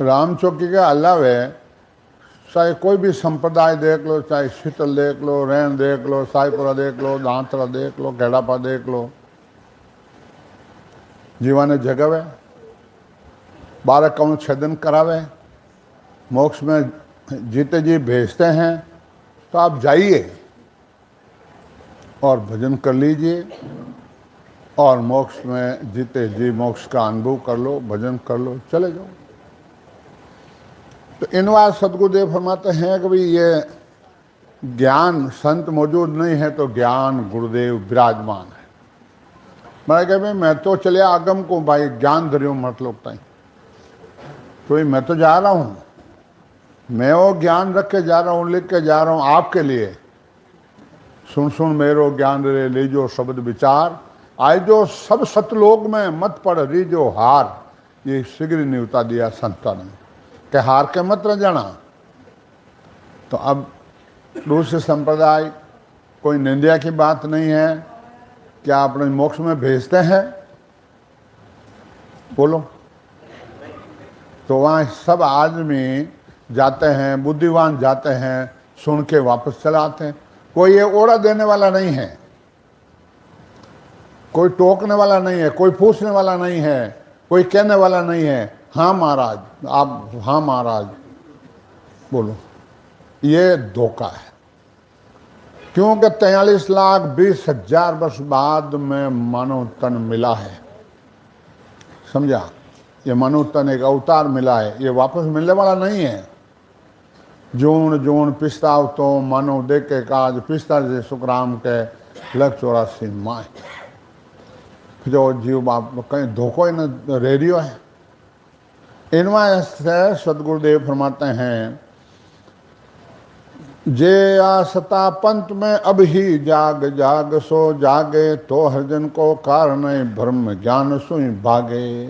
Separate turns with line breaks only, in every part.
राम चौकी के अलावे चाहे कोई भी संप्रदाय देख लो, चाहे शीतल देख लो, रैन देख लो, साईपुरा देख लो, दांतरा देख लो, खेड़ापा देख लो, जीवाने जगावे, 12 कौन छेदन करावे, मोक्ष में जीते जी भेजते हैं। तो आप जाइए और भजन कर लीजिए और मोक्ष में जीते जी मोक्ष का अनुभव कर लो, भजन कर लो, चले जाओ। तो इन बार सदगुरुदेव फरमाते हैं कि भाई ये ज्ञान संत मौजूद नहीं है तो ज्ञान गुरुदेव विराजमान है। मैं कह भाई मैं तो चले आगम को भाई ज्ञान धरियो मत लोग ताई, तो मैं तो जा रहा हूँ, मैं वो ज्ञान रख के जा रहा हूँ, लिख के जा रहा हूँ आपके लिए। सुन सुन मेरो ज्ञान रे लीजो शब्द विचार, आज जो सब सतलोक में मत पड़ रीजो हार, ये शीघ्र निवता दिया संता ने कि हार के मत रह जाना। तो अब दूसरे संप्रदाय कोई निंदा की बात नहीं है, क्या अपने मोक्ष में भेजते हैं? बोलो। तो वहाँ सब आदमी जाते हैं, बुद्धिमान जाते हैं, सुन के वापस चले आते हैं। कोई ये ओड़ा देने वाला नहीं है, कोई टोकने वाला नहीं है, कोई पूछने वाला नहीं है, कोई कहने वाला नहीं है हाँ महाराज, आप हाँ महाराज बोलो। ये धोखा है, क्योंकि 43,20,000 वर्ष बाद में मानव तन मिला है। समझा? ये मानव तन एक अवतार मिला है, ये वापस मिलने वाला नहीं है। जून जून पिस्ताव तो मानव देख के काज पिस्ता से सुखराम के लग 84 माए। जो जीव बाप कहीं धोखो ही न रेडियो है। इनमें से सदगुरुदेव फरमाते हैं, जे आसता पंथ में अब ही जाग जाग सो जागे, तो हरजन को कारण भ्रम ज्ञान सुई भागे।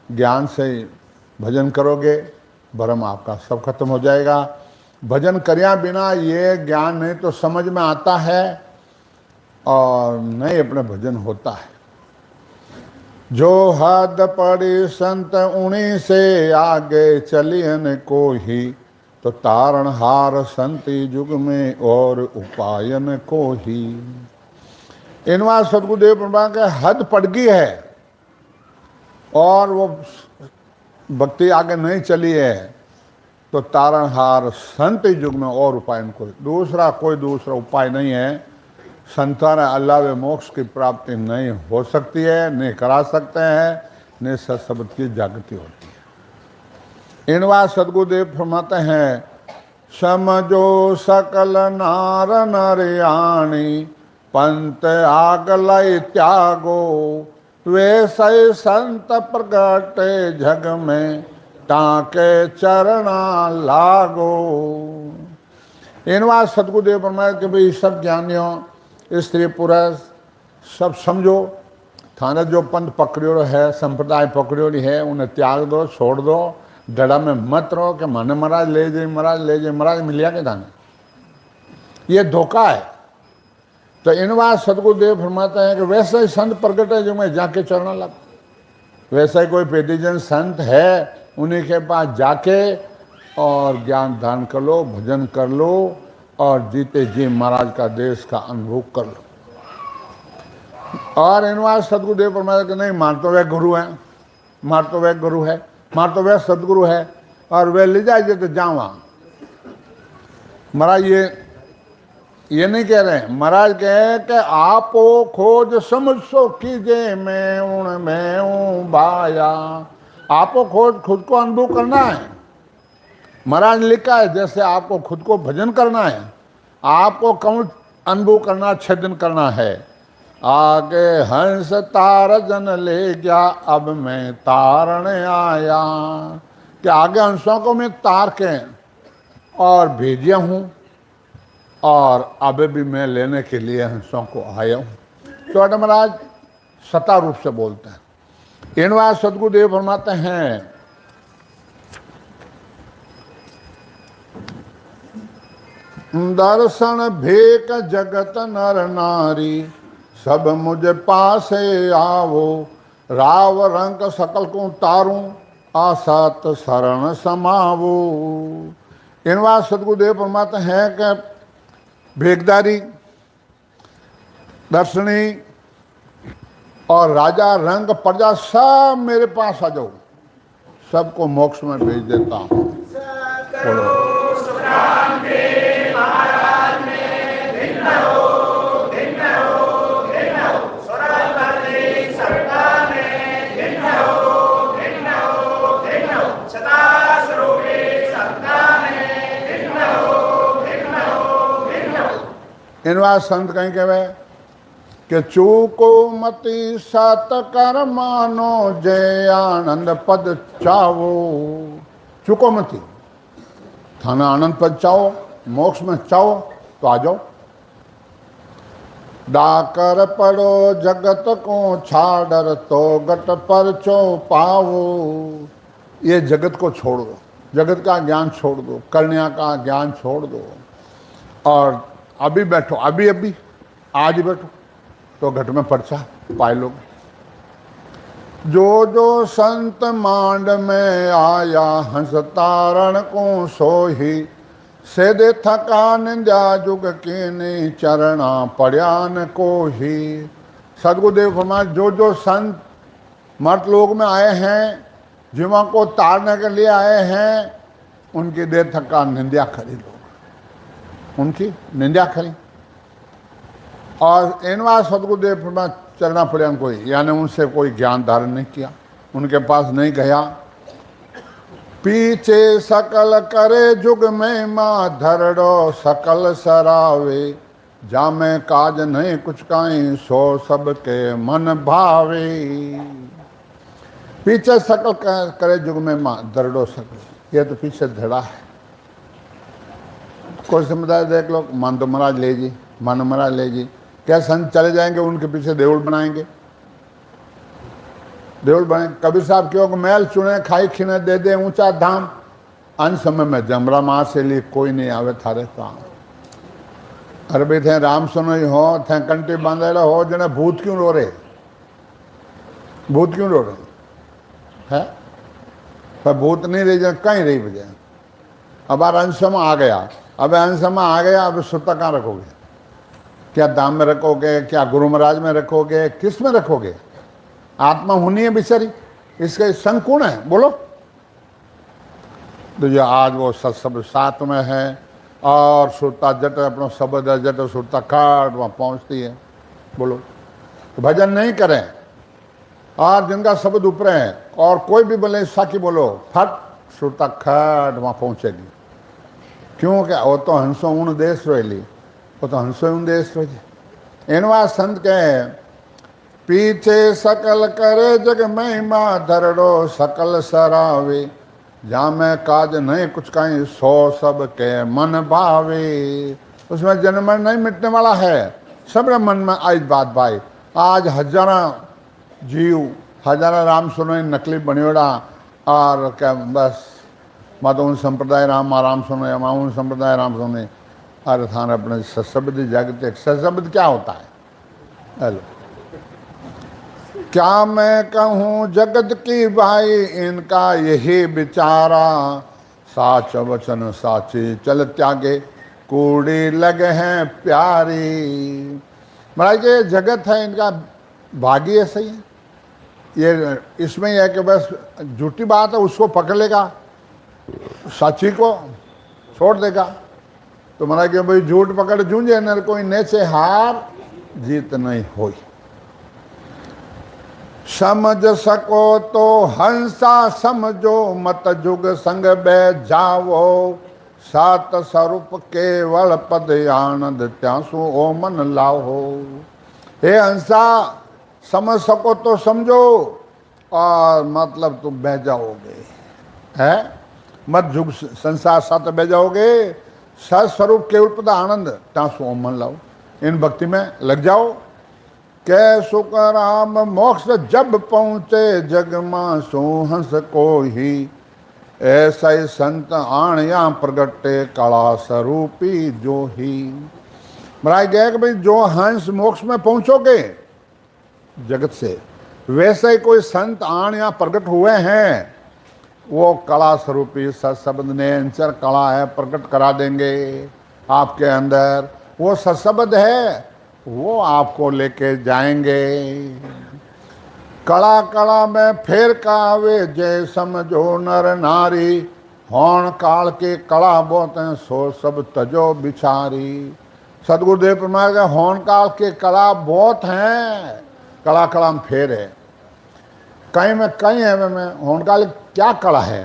ज्ञान से भजन करोगे, भ्रम आपका सब खत्म हो जाएगा। भजन करिया बिना ये ज्ञान नहीं तो समझ में आता है और नहीं अपने भजन होता है। जो हद पड़ी संत उन्हीं से आगे चलियन को ही, तो तारण हार संति युग में और उपायन को ही। इनवा सदगुरुदेव ब्रह्मा के हद पड़ गई है और वो भक्ति आगे नहीं चली है, तो तारणहार संत युग में और उपाय को। दूसरा कोई दूसरा उपाय नहीं है। संतान अल्लाह व मोक्ष की प्राप्ति नहीं हो सकती है, नहीं करा सकते हैं, नहीं सत्सबद की जागृति होती है। इन बात सदगुरुदेव फरमाते हैं, समझो सकल नार नरियाणी, पंत आग लय त्यागो, वे सही संत प्रगटे जग में, ताके चरणा लागो। इन बात सदगुरुदेव फरमाया कि भाई सब ज्ञानियों, स्त्री पुरुष सब समझो, थाने जो पंथ पकड़ियो है, संप्रदाय पकड़ियो है, उन्हें त्याग दो, छोड़ दो, डड़ा में मत रहो कि माने महाराज ले जाए, महाराज ले जाए, महाराज मिलिया के थाने। ये धोखा है। तो इन बात सदगुरुदेव फरमाते हैं कि वैसे ही संत प्रगट है जो मैं जाके चढ़ना लगा। वैसा ही कोई पेटीजन संत है, उन्हीं के पास जाके और ज्ञान दान कर लो, भजन कर लो और जीते जी महाराज का देश का अनुभव कर लो। और इन बात सदगुरुदेव फरमाते कि नहीं, मार तो वह गुरु है, मार तो वह गुरु है, मार तो वह सदगुरु है और वे ले जाए तो जावा। महाराज ये नहीं कह रहे हैं। महाराज कहे कि आपो खोज समझ सो कीजे, मैं उन मैं हूं बाया। आपको खोज खुद को अनुभव करना है। महाराज लिखा है जैसे आपको खुद को भजन करना है, आपको कौन अनुभव करना, छेदन करना है। आगे हंस तार जन ले गया, अब मैं तारण आया। कि आगे हंसों को मैं तार के और भेजिया हूँ और अब भी मैं लेने के लिए हंसों को आया हूँ। तो महाराज सता रूप से बोलते हैं। इन बात सदगुरुदेव फरमाते हैं, दर्शन भेक जगत नर नारी, सब मुझ पासे आवो, राव रंग सकल को तारूं, आसत शरण समावो। इन बात सदगुरुदेव परमात्मा है कि भेगदारी, दर्शनी और राजा, रंग, प्रजा सब मेरे पास आ जाओ, सबको मोक्ष में भेज देता हूँ। इन बात संत कहीं कहे कि चूको मति सत कर मानो जय आनंद पद चावो। चूको मति, थाना आनंद पद चाहो, मोक्ष में चाहो तो आ जाओ। डाकर पड़ो जगत को छाड़र तो गट पर चो पावो। ये जगत को छोड़ दो, जगत का ज्ञान छोड़ दो, कन्या का ज्ञान छोड़ दो और अभी बैठो, अभी अभी आज ही बैठो तो घट में पर्चा पाए लोग। जो जो संत मांड में आया हंस तारण को सोही, से दे थका निंदा जुग के ने चरणा पड़यान को ही। सदगुरुदेव फरमाए जो जो संत मर्त लोग में आए हैं, जीवा को तारने के लिए आए हैं, उनकी दे थका निंदा करी लोग, उनकी निंदा करी। और इनवा सदगुरुदेव फरमाए चलना पड़े कोई, यानी उनसे कोई ज्ञान धारण नहीं किया, उनके पास नहीं गया। पीछे सकल करे जुग में माँ धरड़ो सकल सरावे, जामे काज नहीं कुछ काई सो सबके मन भावे। पीछे सकल करे जुग में माँ धरड़ो सकल, ये तो पीछे धड़ा है। कोई समुदाय देख लो, मन तो महाराज ले जी, मन महाराज ले जी, क्या संत चले जाएंगे उनके पीछे देवल बनाएंगे, देवल बने। कबीर साहब क्यों मैल चुने खाई खिने दे दे ऊंचा धाम, अन समय में जमरा मार से लिए कोई नहीं आवे थारे काम। अरे भाई थे राम सुनो हो, थे कंटी बांधेला हो, जने भूत क्यों रो रहे, भूत क्यों रो रहे है? पर भूत नहीं रही जन कहीं रही वजह। अब अंशमा आ गया, अब अंशमा आ गया, अब सुता कहाँ रखोगे? क्या दाम में रखोगे, क्या गुरु महाराज में रखोगे, किस में रखोगे? आत्मा होनी है बेचारी, इसका संग कौन है बोलो? तो जो आज वो सब साथ में है और सुरता जट अपना शब्द जट सुरता खाट वहाँ पहुँचती है, बोलो तो भजन नहीं करें। और जिनका शब्द ऊपर है और कोई भी बोले साकी बोलो, फट सुरता खाट वहाँ पहुँचेगी। क्यों? क्या वो तो हंसो उन देश रोली, वो तो हंसो उन देश रोली। इनवा संत कहे पीछे सकल करे जग महिमा धरड़ो सकल सरावे, जामे काज नहीं कुछ कहीं सो सब के मन भावे। उसमें जन्म नहीं मिटने वाला है, सब मन में आज बात भाई। आज हजारा जीव हजारा राम सुनो नकली बनियोड़ा और क्या बस माता उन संप्रदाय राम राम सुनो माँ उन संप्रदाय राम सुने। अरे थान अपने सशब्द जागते, सशब्द क्या होता है? हेलो, क्या मैं कहूँ जगत की भाई इनका यही विचारा, साच वचन साची चल त्यागे कूड़ी लगे हैं प्यारी। महाराज ये जगत है इनका भागी है, सही है। ये इसमें यह है कि बस झूठी बात है उसको पकड़ लेगा, साची को छोड़ देगा। तो महाराज कि भाई झूठ पकड़ जूझे नर कोई नेचे हार जीत नहीं होई। समझ सको तो हंसा समझो मत जुग संग बह जाओ, सात स्वरूप केवल पद आनंद त्यासु ओ मन लाओ। हे हंसा समझ सको तो समझो और मतलब तुम बह जाओगे, है मत जुग संसार साथ बह जाओगे। सस्वरूप केवल पद आनंद त्यासु ओ मन लाओ, इन भक्ति में लग जाओ। कै सुख राम मोक्ष जब पहुँचे जग मां सो हंस को ही, ऐसा ही संत आणिया प्रगटे कला स्वरूपी जो ही। महाराज गए कि भाई जो हंस मोक्ष में पहुँचोगे जगत से, वैसे ही कोई संत आणिया प्रगट हुए हैं वो कला स्वरूपी सत्शब्द निरंतर कला है, प्रकट करा देंगे आपके अंदर। वो सत्शब्द है, वो आपको लेके जाएंगे। कला कला में फेर कावे जय समझो नर नारी, होण काल के कला बहुत हैं सो सब तजो बिचारी। सदगुरुदेव परमात्मा के होण काल के कला बहुत हैं, कला कला में फेर है। कहीं में कहीं है में होण काल क्या कला है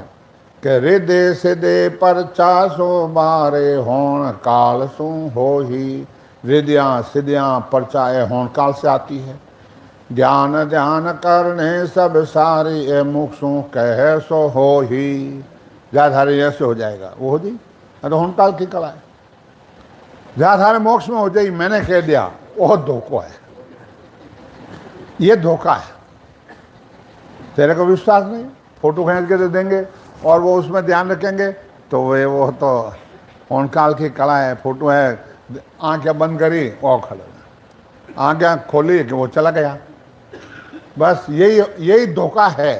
कि हृदय से दे पर चासो बारे होण काल सु हो ही। हृदया सिद्धियाँ परचाए होण काल से आती है। ज्ञान ध्यान करने सब सारी ए मुक्षु कह सो हो ही। जाधारे ऐसे हो जाएगा वो हो जी, अरे होण काल की कला है। जाधारे मोक्ष में हो जाए मैंने कह दिया, वो धोखा है, ये धोखा है। तेरे को विश्वास नहीं, फोटो खींच के दे देंगे और वो उसमें ध्यान रखेंगे तो वो तो होण काल की कला है। फोटो है, आंखें बंद करी वो खड़े, आंखें खोली कि वो चला गया। बस यही धोखा है।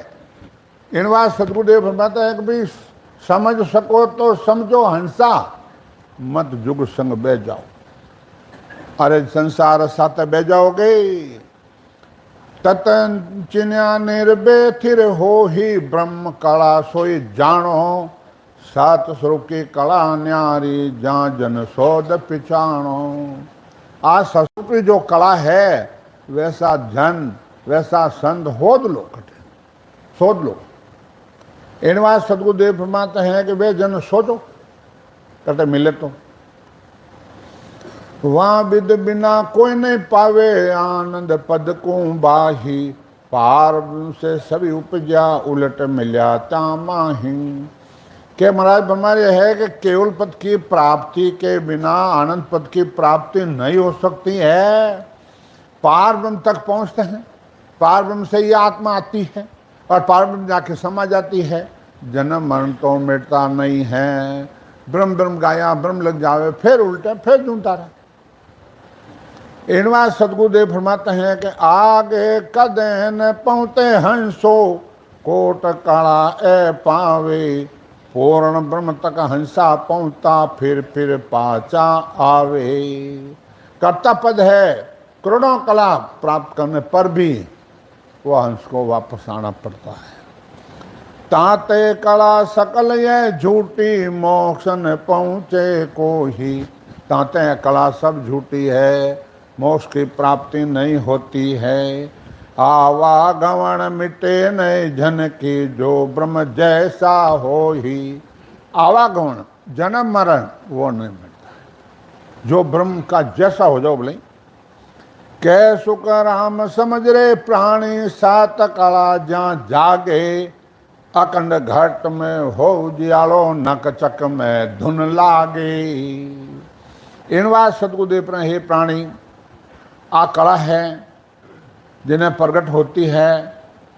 इन बात सदगुरुदेव फरमाता है कि भाई समझ सको तो समझो हंसा, मत जुग संग बह जाओ। अरे संसार साथ बह जाओगे। ततन चिन्या निर्भय थिर हो ही ब्रह्म कला सोई जानो। सात स्वरूप की कला न्यारी जहाँ जन सोद पिछाणो। आज सत्सुख की जो कला है वैसा जन वैसा संत होद लो, कटे सोच लो। इन बात सदगुरुदेव फरमाते हैं कि वे जन सोचो कटे मिले तो। वहाँ विद बिना कोई नहीं पावे आनंद पद को बाही। पार से सभी उपजा उलट मिल्या तामाही। के महाराज हमारे है कि केवल पद की प्राप्ति के बिना आनंद पद की प्राप्ति नहीं हो सकती है। पार ब्रह्म तक पहुँचते हैं, पार ब्रह्म से ही आत्मा आती है और पार ब्रह्म जाके समा जाती है। जन्म मरण तो मिटता नहीं है। ब्रह्म ब्रह्म गाया ब्रह्म लग जावे, फिर उल्टे फिर ढूंढता रहे। इनवा सदगुरुदेव फरमाते हैं कि आगे कदे न पहुँचे हंसो, कोट काला ए पावे। पूर्ण ब्रह्म तक हंसा पहुँचता फिर पाचा आवे। कर्ता पद है, करोड़ों कला प्राप्त करने पर भी वह हंस को वापस आना पड़ता है। ताते कला सकल ये झूठी, मोक्ष न पहुँचे को ही। ताते कला सब झूठी है, मोक्ष की प्राप्ति नहीं होती है। आवागमन मिटे नहीं जन की, जो ब्रह्म जैसा हो ही। आवागमन जन्म मरण वो नहीं मिलता है, जो ब्रह्म का जैसा हो जाओ। बोले कै सुख राम समझ रे प्राणी, सात कला जहाँ जागे। अखंड घट में हो जियालो, नक चक में धुन लागे। इन बात सदगुरुदेव हे प्राणी, आ कला है जिन्हें प्रकट होती है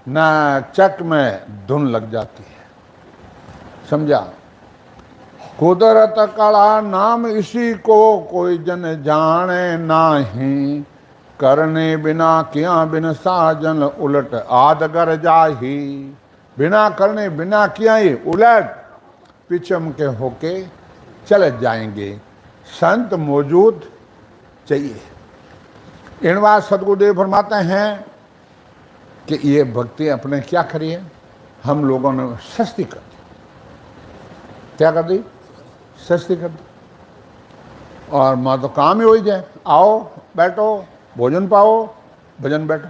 न चक में धुन लग जाती है। समझा? कुदरत कला नाम इसी को, कोई जन जाने नाही। करने बिना किया बिन साजन, उलट आदगर जाही। बिना करने बिना किया ही उलट पिछम के होके चले जाएंगे। संत मौजूद चाहिए। इन बात सदगुरुदेव फरमाते हैं कि ये भक्ति अपने क्या करी है, हम लोगों ने सस्ती कर दी। क्या कर दी? सस्ती कर दी। और माँ तो काम ही हो ही जाए, आओ बैठो भोजन पाओ भजन बैठो।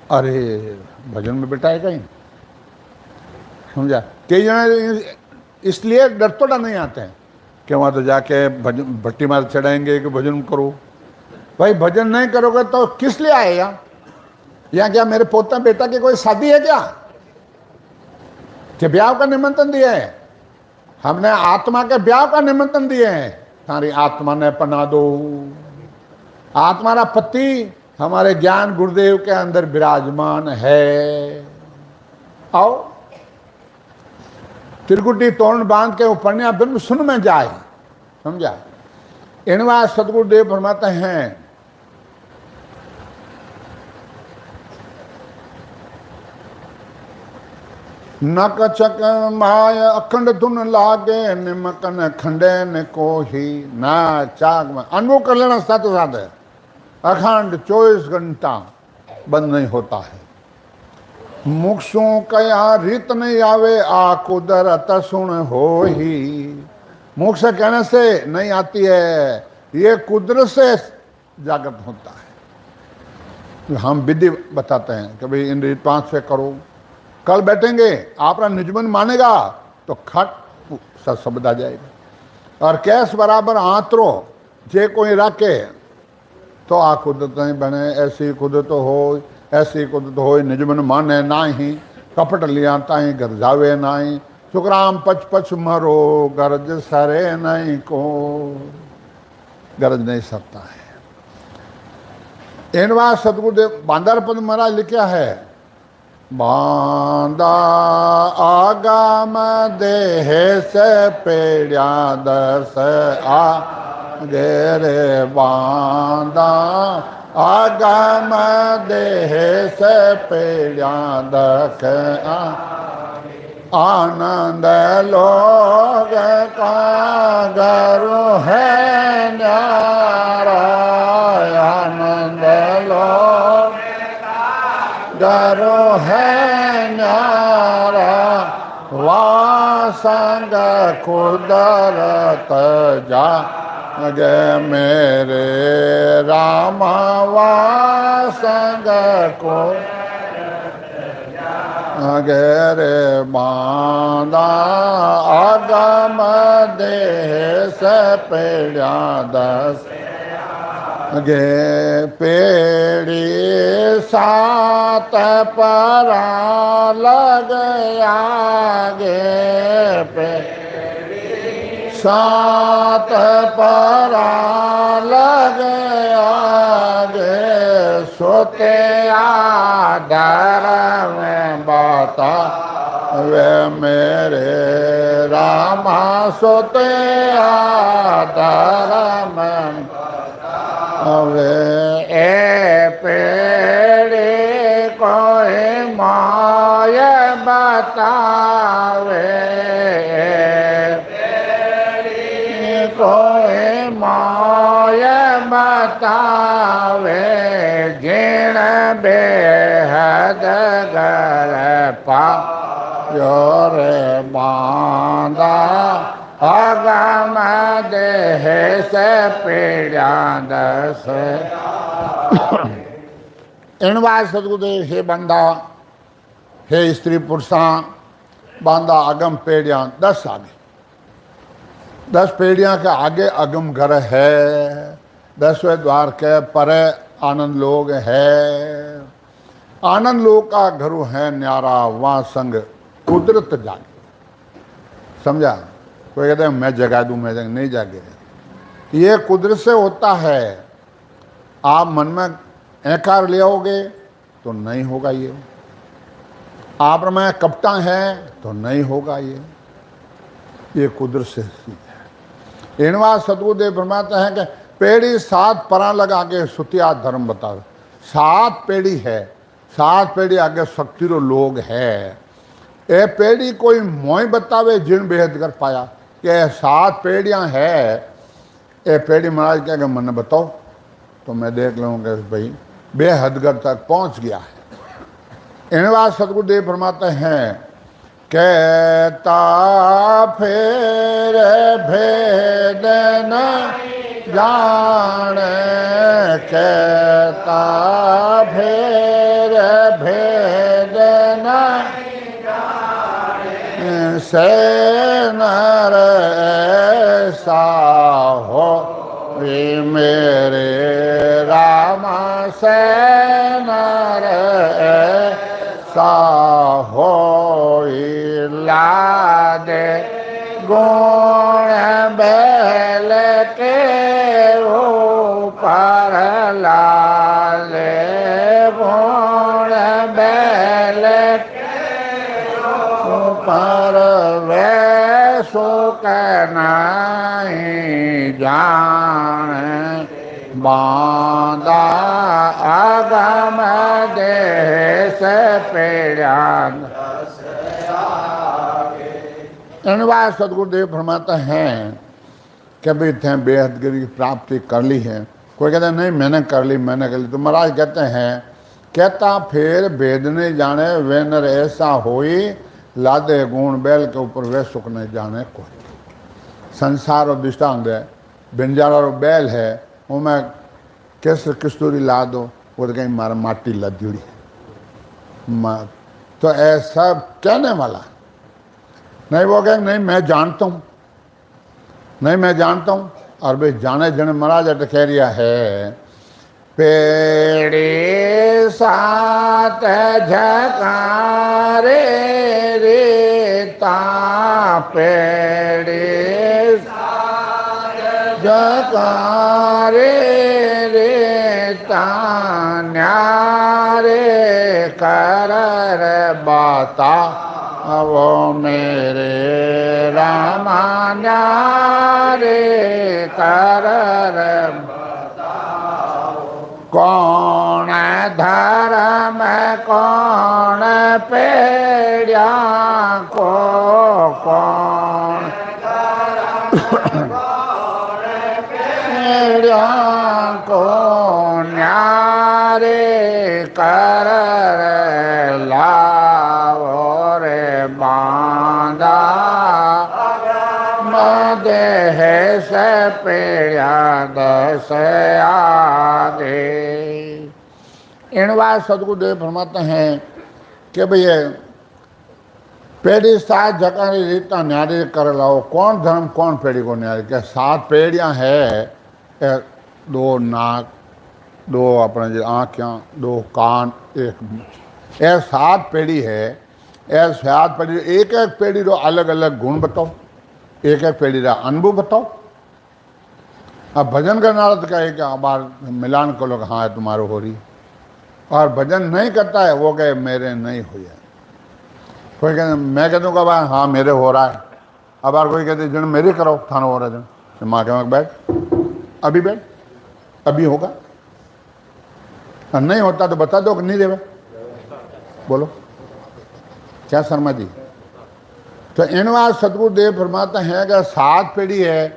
अरे भजन में बैठा है कहीं? समझा? कई जने इसलिए डर तो नहीं आते हैं कि वहाँ तो जाके भजन भट्टी मार चढ़ाएंगे कि भजन करो। भाई भजन नहीं करोगे तो किस लिए आएगा? यहाँ क्या मेरे पोता बेटा की कोई शादी है क्या कि ब्याह का निमंत्रण दिया है? हमने आत्मा के ब्याह का निमंत्रण दिए हैं। सारी आत्मा ने पना दो। आत्मारा पति हमारे ज्ञान गुरुदेव के अंदर विराजमान है। आओ त्रिकुटी तोरण बांध के उपन्या ब्रह्म सुन में जाए। समझा? इनवा सदगुरुदेव फरमाते हैं नक चक माय अखंड धुन लागे, निमकन खंडे न कोही। ना चाक में अनुभव कर लेना साथ साथ है, अखंड 24 घंटा बंद नहीं होता है। मुक्षों कया रीत नहीं आवे, आ कुदरत सुन हो ही। मुख से कहने से नहीं आती है, ये कुदरत से जागृत होता है। हम विधि बताते हैं कि भाई इन रीत 5 से करो, कल बैठेंगे आपका निजमन मानेगा तो खट सब शब्द आ जाएगा। और कैस बराबर आंतरो जे कोई रखे तो आ कुदरत नहीं बने, ऐसी कुदरत हो, ऐसी कुदरत हो निजमन माने नाही। कपट लिया ताई घर जावे नाही, सुखराम पच पच मरो गरज सरे नहीं को। गरज नहीं सकता है। इन बात सतगुरुदेव बांदार पद महाराज लिखा है, बांदा आगाम देह से पेड़ा दस आगे रे। बांदा आगाम देह से पेड़ा दस आनंद लोग का गरु है न्यारा। आनंद लोग गरु है न्यारा, वासंग कुदरत जागे मेरे रामा। वासंग को रे बांदा आगम देह से पेड़ा दस गे। पेड़ी सात परा लग आगे, पेड़ी सात परा लग आगे। सोते आदर में बता वे मेरे रामा। सोते आदर में वे ए पेड़े कोई माय बतावे। पेड़ी कोई माय बतावे, जिण बेहद गर पा रे। बांदा आगम देह से पेड़ा दस। इन बात सतगुरुदेव, हे बंदा, हे स्त्री पुरुषा, बांदा अगम पेड़िया 10 आगे। 10 पेड़िया के आगे अगम घर है, 10वें द्वार के परे आनंद लोग है। आनंद लोग का घरु है न्यारा, वहां संग कुदरत जागे। समझा? कोई कहते हैं मैं जगा दूं, मैं नहीं जागे। ये कुदरत से होता है। आप मन में अहंकार ले आओगे तो नहीं होगा ये। आप में कपटा है तो नहीं होगा ये कुदरत से है। इनवा सतगुरुदेव फरमाते हैं कि पेड़ी 7 परा लगा के सुतिया धर्म बताओ। 7 पेड़ी है, 7 पेड़ी आगे शक्तिरो लोग है। ए पेड़ी कोई मोई बतावे जिन बेहद कर पाया कि 7 पेड़ियां है। ए पेड़ी महाराज कहेगा मन बताओ तो मैं देख लूँगा भाई बेहदगर तक पहुंच गया है। इन बात सतगुरुदेव फरमाते हैं, कहता फिर भेद न जाने। कहता फिर भेद न से नर ऐसा हो मेरे रामा। से नर ऐसा हो लादे गुण बैल के ऊपर। लाले गुण बैल पर वे सुख नहीं जाने। बांदा आगम देह से पेड़ा इन बात सदगुरुदेव फरमाते हैं कि भाई थे बेहदगिरी की प्राप्ति कर ली है। कोई कहता है नहीं मैंने कर ली मैंने कर ली, तो महाराज कहते हैं कहता फिर भेद नहीं जाने वे नर ऐसा होई लादे गुण बैल के ऊपर वे सुख नहीं जाने कोई। संसार और दृष्टांत है, बिंजार और बैल है, वो मैं कैसे किस्तूरी ला दो, वो तो कहीं मारा माटी लद्यूड़ी है। तो ऐसा कहने वाला नहीं, वो कहें नहीं मैं जानता हूँ, नहीं मैं जानता हूँ। और भाई जाने जन महाराज अटकेरिया है पेड़ी सात झकारे रेता पेड़ी झकारे रेता न्यारे कर बाता वो मेरे रामा न्यारे कर कौन धर्म कौन पेड़िया को कौन पेड़िया को न्यारे कर लाओ रे बांधा देह से पेड़िया दस आगे। इन बात सदगुरुदेव फरमाते हैं कि भैया पेड़ी सात जगह रीता न्यारी कर लाओ। कौन धर्म कौन पेड़ी को न्यारी, क्या 7 पेड़ियाँ है, 2 नाक, 2 अपने आँखें, 2 कान, 1 मुँह, यह 7 पेड़ी है। यह 7 पेड़ी, एक एक पेड़ी रो अलग अलग गुण बताओ, एक एक पेड़ी का अनुभव बताओ। अब भजन करने वाला तो कहे कि बार मिलान को लोग हाँ तुम्हारो हो रही, और भजन नहीं करता है वो कहे मेरे नहीं हुई है। कोई कहते मैं कह दूँगा भाई हाँ मेरे हो रहा है। अब बार कोई कहते जन मेरे करो थाना हो रहा है, जन माँ के बैठ अभी बैठ अभी होगा, और नहीं होता तो बता दो कि नहीं देवे, बोलो क्या शर्मा जी। तो इन बात सदगुरुदेव फरमाते हैं कि 7 पीढ़ी है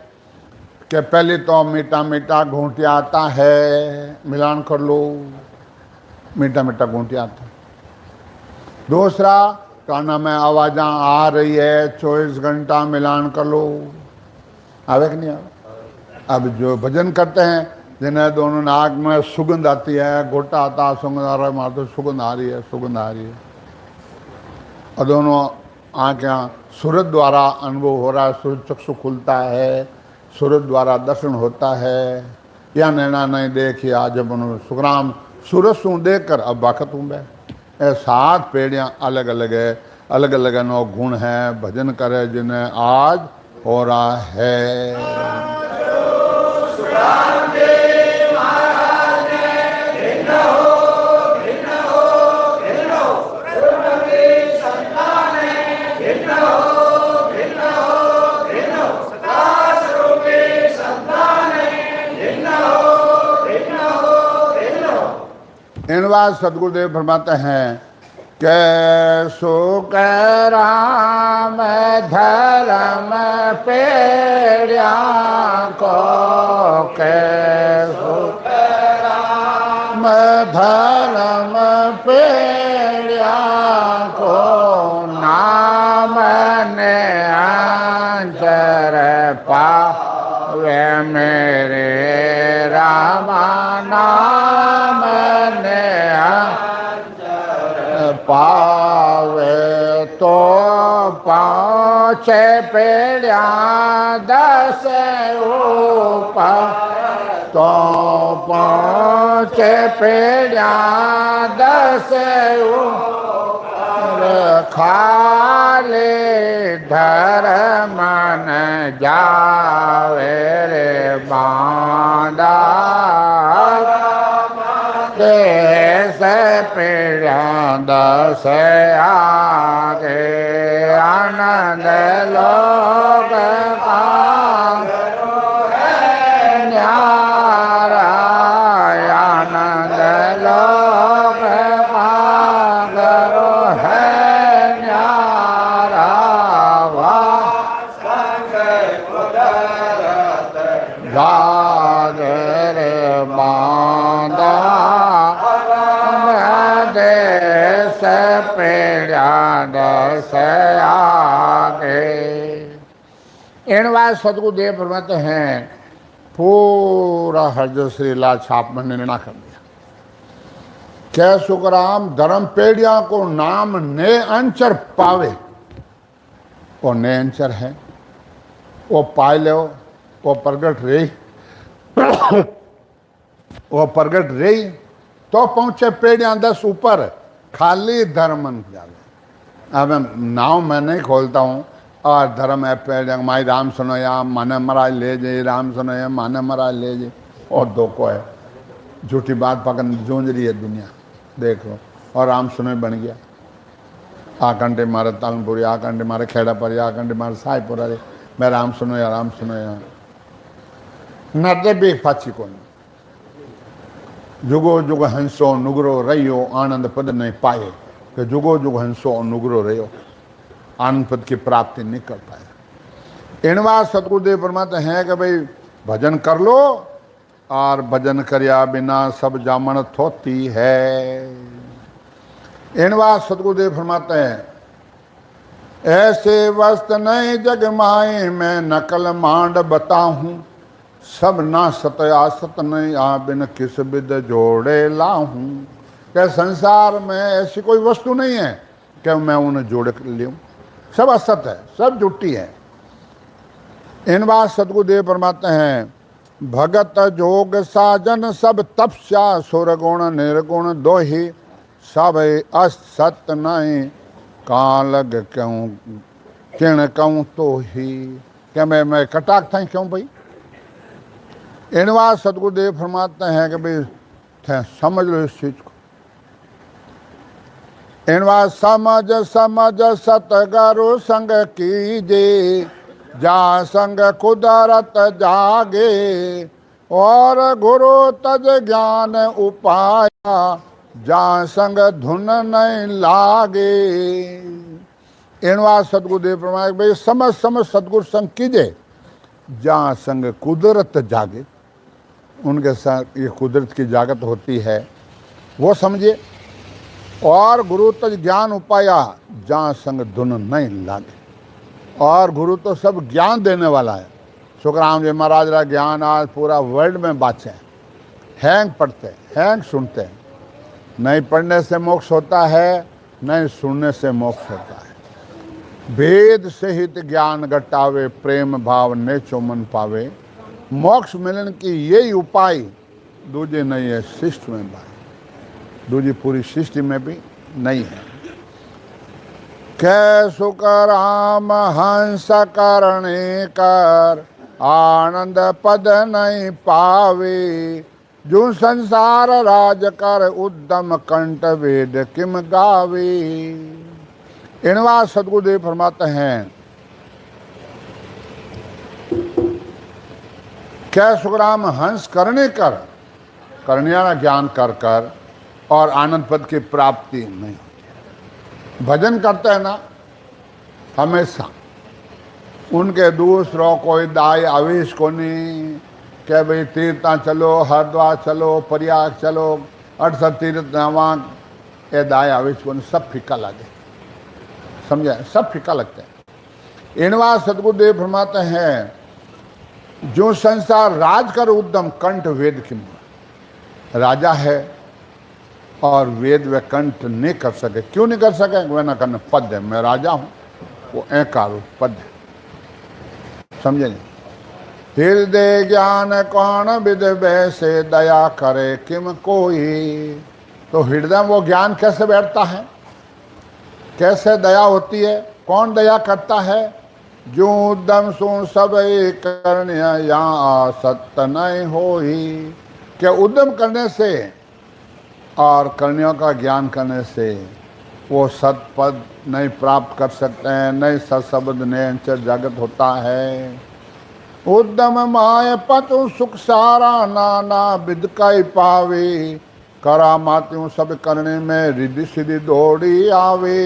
कि पहले तो मीठा मीठा घूंटिया आता है, मिलान कर लो, मीठा मीठा घूंटिया आता। दूसरा काना में आवाज़ा आ रही है 24 घंटा, मिलान कर लो, आवे कि नहीं आवे। अब जो भजन करते हैं जिन्हें दोनों नाक में सुगंध आती है, गोटा आता सुगंध आ रहा है, मार तो सुगंध आ रही है, सुगंध आ रही है, और दोनों आँखें सूरज द्वारा अनुभव हो रहा है, सूरज चक्षु खुलता है, सूरज द्वारा दर्शन होता है, या नैना नहीं देखिया जब उन्होंने सुग्राम सूरज सू देख कर अब बाखत हूँ मैं। 7 पेड़ियाँ अलग अलग है, अलग अलग नो गुण है, भजन करे जिन्हें आज हो रहा है। इन बात सदगुरुदेव फरमाते हैं कैसो कह राम धर्म पेड़िया को, कैसो कह राम धर्म पेड़िया को, नाम ने अंतर पावे मेरे रामा नाम पावे तो पहुँचे पेड़िया 10 ऊपर, तो पहुँचे पेड़िया 10 ऊपर, खाले धर्म न जावे रे बांधा, से पेड़िया 10 आगे, आनंद लोग का न्यारा, आनंद लोग का है न्यारा, वाह जागर बांधा देश पेड़ा दस आगे। इन बात सतगुरुदेव फरमाते हैं पूरा हरज श्रीला छाप में निर्णय कर दिया। क्या सुखराम धर्म पेड़िया को नाम ने अंचर पावे, वो ने अंचर है, वो पाए लो, वो प्रगट रही वो प्रगट रही तो पहुंचे पेड़िया 10 ऊपर, खाली धर्म जावे। अब नाव मैं नहीं खोलता हूँ और धर्म है पेड़िया माई राम सुनो या माने महाराज ले जाए, राम सुनो या माने महाराज ले जाए, और दो को है झूठी बात पकड़ जूझ रही है दुनिया, देख लो। और राम सुनो बन गया, आकंटे मारे तालमपुरी, आकंटे मारे खेड़ा पर, आकंटे मारे साईपुरा रे, मैं राम सुनो या नर्दे भी फाची को जुगो जुग हंसो नुगरो रहियो आनंद पद नहीं पाए, कि जुगो जुग हंसो नुगरो रहियो आनंद पद की प्राप्ति नहीं कर पाए। इनवा सतगुरुदेव फरमाते हैं कि भाई भजन कर लो, और भजन करिया बिना सब जामन थोती है। इनवा सतगुरुदेव फरमाते हैं ऐसे वस्त नहीं जग माए मैं नकल मांड बताऊं, सब ना सत आसत नहीं आ बिन किस बिद जोड़े लाहूं। क्या संसार में ऐसी कोई वस्तु नहीं है कि मैं उन्हें जोड़ कर लूँ, सब असत है, सब झूठी है। इन बात सतगुरुदेव फरमाते हैं भगत जोग साजन सब तपस्या सुरगुण निर्गुण दो ही, सब असत नहीं कालग क्यों किण कहूँ तो ही। क्या मैं कटाक था क्यों भाई। इनवा सतगुरुदेव फरमाते हैं कि भाई समझ लो इस चीज को। इनवा समझ समझ सतगुरु संग कीजे, जा संग कुदरत जागे, और गुरु तज ज्ञान उपाया, जा संग धुन नहीं लागे। इनवा सतगुरुदेव फरमाते भाई समझ समझ सतगुरु संग कीजे, जहाँ संग कुदरत जागे, उनके साथ ये कुदरत की जागत होती है वो समझिए, और गुरु तज ज्ञान उपाया, जहाँ संग धुन नहीं लागे। और गुरु तो सब ज्ञान देने वाला है। सुखराम जी महाराज का ज्ञान आज पूरा वर्ल्ड में बाँचे हैं। हैंग पढ़ते हैं, हैंग सुनते हैं। नहीं पढ़ने से मोक्ष होता है, नहीं सुनने से मोक्ष होता है। वेद सहित ज्ञान घटावे, प्रेम भाव ने चुमन पावे, मोक्ष मिलन की यही उपाय दूजे नहीं है सृष्टि में भाई, दूजी पूरी सृष्टि में भी नहीं है। कै सुख राम हंस करणे कर, आनंद पद नहीं पावे, जो संसार राज कर उद्दम कंठ वेद किम गावे। इनवा सतगुरुदेव फरमाते हैं क्या सुखराम हंस करने कर, करनिया ज्ञान कर कर और आनंद पद की प्राप्ति नहीं होती। भजन करते हैं ना हमेशा, उनके दूसरों कोई दाय आवेश को नहीं क्या भाई तीर्था चलो, हरिद्वार चलो, प्रयाग चलो, 68 तीर्थ नवा, ये दाय आवेश को नहीं, सब फीका लगे, समझे, सब फीका लगते हैं। इनवा सतगुरुदेव फरमाते हैं जो संसार राज कर उद्दम कंठ वेद की, राजा है और वेद व कंठ नहीं कर सके। क्यों नहीं कर सके, वह ना करने पद है, मैं राजा हूं, वो एकार पद है, समझे नहीं। हृदय ज्ञान कौन विद वैसे दया करे किम कोई, तो हृदय वो ज्ञान कैसे बैठता है, कैसे दया होती है, कौन दया करता है, जो दम सो सब करने या सत्य नहीं हो ही। क्या उद्यम करने से और करनियों का ज्ञान करने से वो सतपद नहीं प्राप्त कर सकते हैं, नहीं सत्शब्द ने जागृत होता है। उद्यम माय पतु सुख सारा नाना विद कई पावे, करा मात्यूं सब करने में रिद्धि सिद्धि दौड़ी आवे।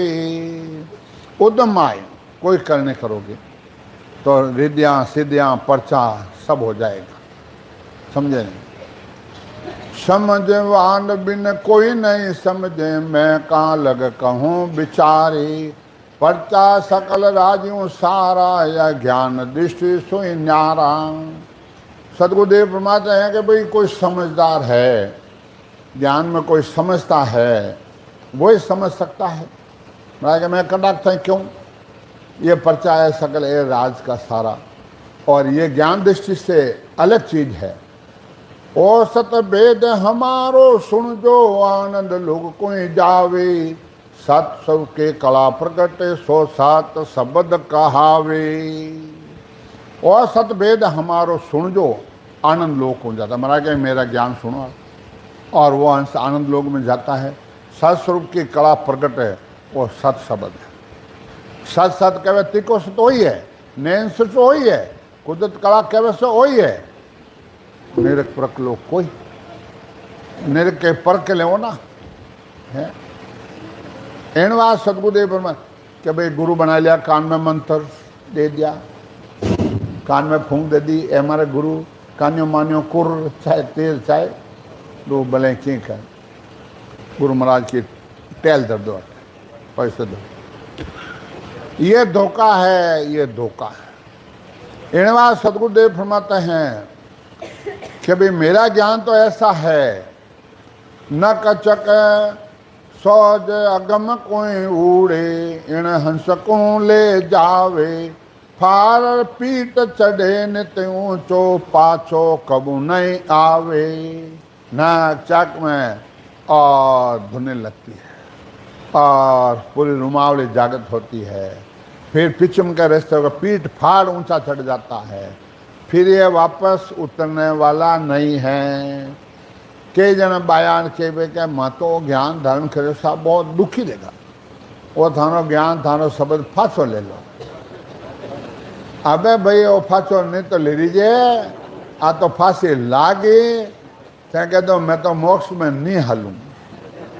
उद्यम माय कोई करने करोगे तो रिद्धियाँ सिद्धियाँ पर्चा सब हो जाएगा। समझे नहीं? समझवान बिन कोई नहीं समझे, मैं कहाँ लग कहूँ बिचारी। पर्चा सकल राजियों सारा, या ज्ञान दृष्टि सोई न्यारा। सदगुरुदेव फरमाते हैं कि भाई कोई समझदार है, ज्ञान में कोई समझता है, वही समझ सकता है। मैं कंडक्ट है क्यों? ये पर्चा है सकल है राज का सारा, और ये ज्ञान दृष्टि से अलग चीज है। ओ सत वेद हमारो सुन जो, आनंद लोग कोई जावे। सत सब के कला प्रगटे, सो सात शब्द कहावे। और सत वेद हमारो सुन जो, आनंद लोग को जाता। महाराज के मेरा ज्ञान सुनो, और वो अंश आनंद लोग में जाता है। सत्स्वरूप की कला प्रकट है, वो सत शब्द है। सत सत कहे तिको से तो ही है, नैन से तो ही है, कुदरत कला कहे से वही है। निरक परक लोग कोई निरक के पर के ले ना है। एनवा सदगुरुदेव के भाई गुरु बना लिया, कान में मंत्र दे दिया, कान में फूंक दे दी, ए हमारे गुरु कान्यो मान्यो कुर चाहे तेल चाहे दो भले की कर। गुरु महाराज की टेल दर्द पैसे दो। ये धोखा है, ये धोखा है। इनवा सदगुरुदेव फरमाते हैं कि भाई मेरा ज्ञान तो ऐसा है, न कचक सोज अगम कोई उड़े, इन हंस को ले जावे। फार पीट चढ़े नित ऊंचो, पाछो कबू नहीं आवे। न चक में और धुने लगती है और पूरी रुमावली जागृत होती है। फिर पिचम के रास्ते होगा, पीठ फाड़ ऊंचा चढ़ जाता है, फिर ये वापस उतरने वाला नहीं है। कई जन बयान के वे क्या महत्व ज्ञान धारण करे साहब बहुत दुखी देगा। वो थानो ज्ञान थानो शब्द फांसो ले लो। अबे भाई वो फांसो नहीं तो ले लीजिए, आ तो फांसी लागी चाहे कह दो मैं तो मोक्ष में नहीं हलूँ।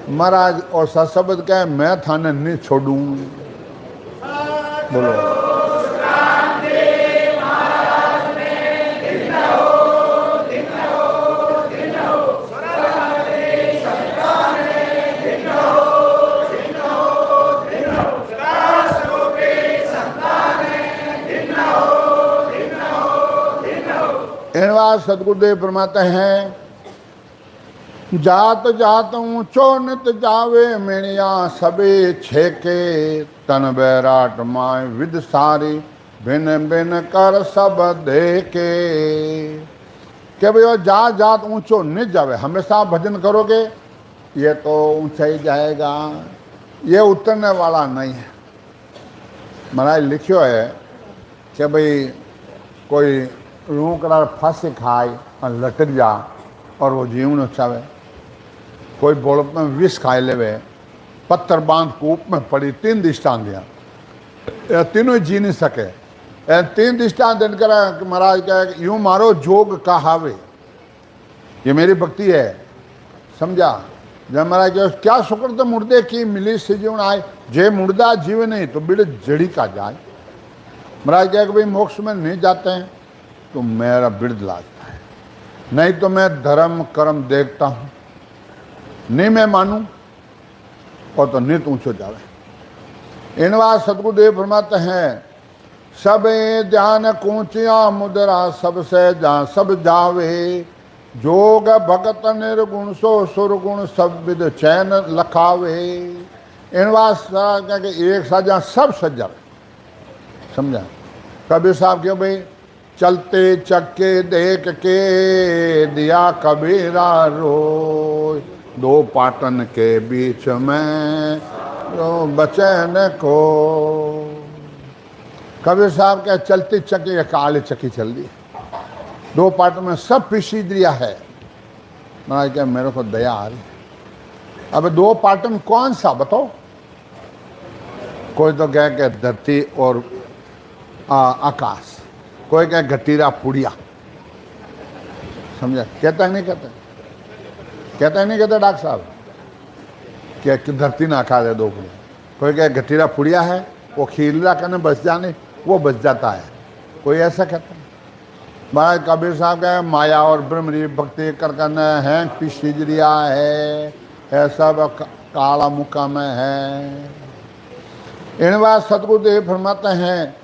महाराज और सशब्द कहे मैं थाने नहीं छोड़ूं। बोलो सदगुरुदेव फरमाते हैं, जात जात ऊंचो नित जावे, मेणिया सबे छेके। तन बैराट माय विद सारी, भिन भिन कर सब देके। के भाई जात जात ऊंचो नित जावे, हमेशा भजन करोगे ये तो ऊंचा ही जाएगा, ये उतरने वाला नहीं है। महाराज लिखियो है कि भाई कोई रूकड़ा फांसी खाए और लटक जा और वो जीवन चावे। कोई बोलत में विष खाए लेवे, पत्थर बांध कूप में पड़ी, 3 दृष्टांत दिया, तीनों जी नहीं सके। 3 दृष्टांत देकर महाराज कहे यूं मारो जोग कहावे, ये मेरी भक्ति है। समझा? जब महाराज कहे क्या शुक्र तो मुर्दे की मिली से जीवन आए, जे मुर्दा जीव नहीं तो बिड़ जड़ी का जाए। महाराज कहे कि भाई मोक्ष में नहीं जाते हैं तो मेरा बिरद लागता है, नहीं तो मैं धर्म कर्म देखता हूँ, नहीं मैं मानूं और तो नित ऊंचो जावे। इनवा सदगुरुदेव फरमाते हैं, सब ध्यान कूचिया मुद्रा, सबसे जहाँ सब जावे। जोग भगत निर्गुण सो सुरगुण, सब विद चैन लखावे। इनवा एक साथ जहाँ सब सज जावे। समझा? कबीर साहब क्यों भाई चलते चक्के देख के दिया कबीरा रोय, 2 पाटन के बीच में बचैन को। कबीर साहब के चलती चक्की काली चक्की चल दी, 2 पाटन में सब पिसी दिया है। महाराज क्या मेरे को दया आ रही। अब 2 पाटन कौन सा बताओ? कोई तो कह के धरती और आकाश, कोई क्या घटीरा पुड़िया। समझा? कहता है नहीं कहता? कहता है नहीं कहता डॉक्टर साहब? क्या धरती ना खा दे 2 पुड़िया। कोई क्या घटीरा पुड़िया है, वो खीरला करने बच जाने वो बच जाता है। कोई ऐसा कहता है? महाराज कबीर साहब कहे माया और ब्रह्मरी भक्ति करकन है पिछरिया है, सब काला मुका में है। इन बात सतगुरुदेव फरमाते हैं,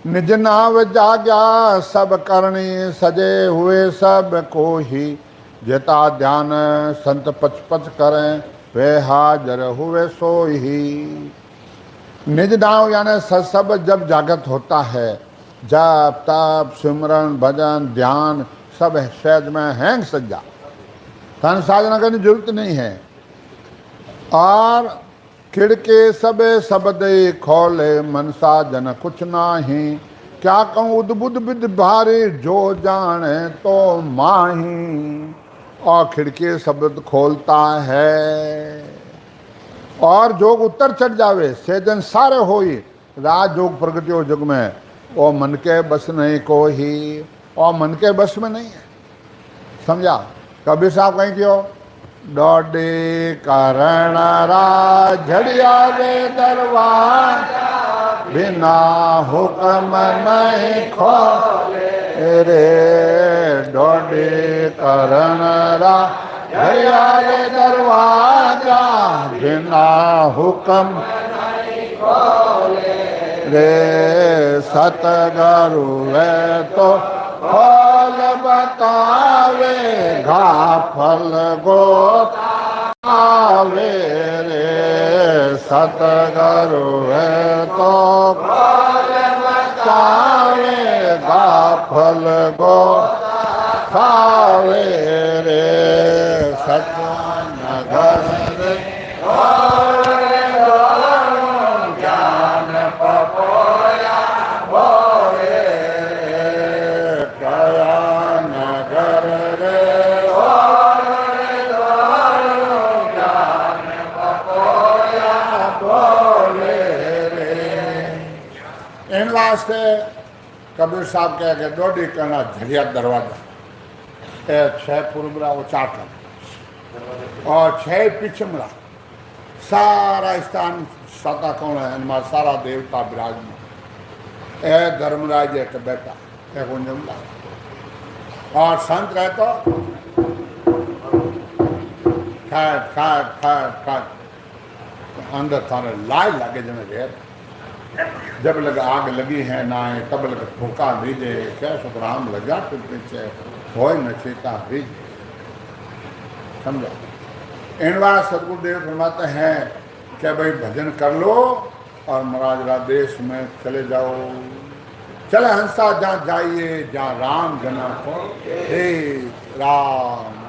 निज नाव जाग्या सब करणी सजे हुए सब को ही, जेता ध्यान संत पच पच करें वे हाजर हुए सो ही। निज नाव यानी सब जब जागृत होता है, जप तप सिमरन भजन ध्यान सब सहज में हैंग सज्जा, धन साधना करने की जरूरत नहीं है। और खिड़के सबे शब्द खोले मनसा जन कुछ नाही, क्या कहूँ उद्बुद्ध विद भारी जो जाने तो माही। और खिड़की शब्द खोलता है और जोग उत्तर चढ़ जावे, सेजन सारे होई राज जोग प्रगति और जुग में, वो मन के बस नहीं को ही, और मन के बस में नहीं है। समझा? कबीर साहब कहीं क्यों डोडी करण राझड़िया वे दरवाजा, बिना हुक्म नहीं खोले रे। डोडी करण राझड़िया वे दरवाजा, बिना हुक्म नहीं खोले रे। सतगुरु है तो फल बतावे, घाफल गोतावे रे। सतगुरु है तो फल बतावे, घाफल गोतावे रे। सतनगर रे वास्ते कबीर साहब कह के डोडी करना झड़िया दरवाजा, 6 पूर्वरा वो 4 और 6 पिछमरा, सारा स्थान सता कौन है, हनुमान सारा देवता विराजमान। धर्मराज एक बेटा कुंजमला, और संत रहे तो खट खट खट खट अंदर थारे लाल लगे जमे घेर। जब लग आग लगी है ना तब लग फूका दीजे, क्या सुखराम लगा तो पीछे हो न चेता दीजे। समझा? इन बार सतगुरुदेव फरमाते हैं कि भाई भजन कर लो और महाराज देश में चले जाओ। चले हंसा जहाँ जाइए जहाँ राम जना को, हे राम।